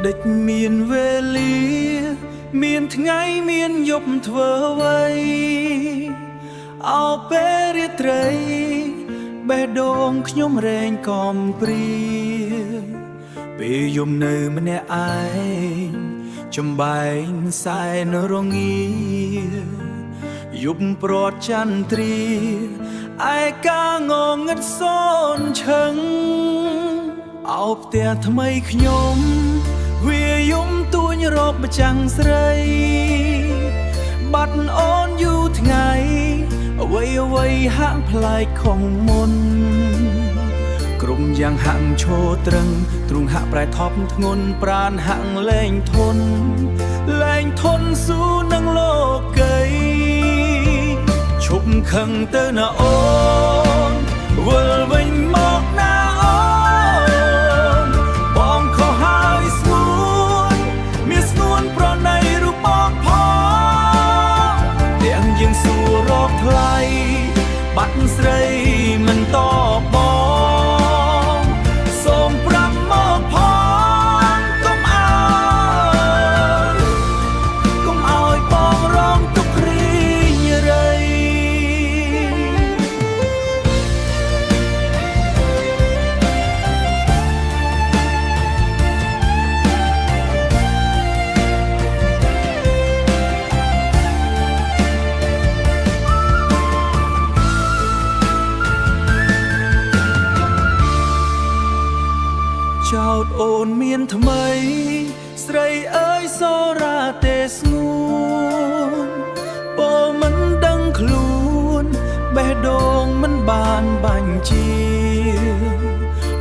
ដេចមានវេលាមានថ្ងៃមានយប់ធ្វើអ្វីអោពេលរាត្រីបេះដូងខ្ញុំរែងកំព្រាពេលយំនៅម្នាក់ឯងចំបែងសែនរងាយប់ព្រាត់ចន្ទ្រាឯកាងងឹតសូនឈឹងអោផ្ទះថ្មីខ្ញុំវាយំទួញរកម្ចាំងស្រីបាត់អូនយូរថ្ងៃអ្វីហាក់ប្លែកខុសមុនក្រុមយ៉ាងហាក់ឈរត្រឹងទ្រូងហាក់ប្រែថប់ធ្ងន់ប្រានហាក់លែងធន់ស៊ូនឹងលោកីឈប់ខឹងទៅណាអូនវិលវិញមកណាអូនបងខុសហើយស្ងួនមានស្ងួនប្រណីរូបបងផងទាំងយើងសួររកថ្លៃបាត់ស្រីមិនតបបងសូមប្រាប់មកផងកុំឲ្យបងរងទុក្ខរីញរៃចោតអូនមានថ្មីស្រីអើយសូរ៉ាទេស្ងួនពោមិនដឹងខ្លួនបេះដូងមិនបានបាញ់ជា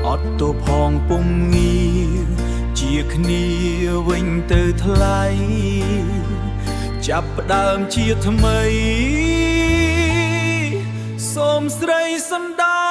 អត់ទៅផងពុំងារជាគ្នាវិញទៅថ្លៃចាប់ផ្ដើមជាថ្មីសូមស្រីសំដា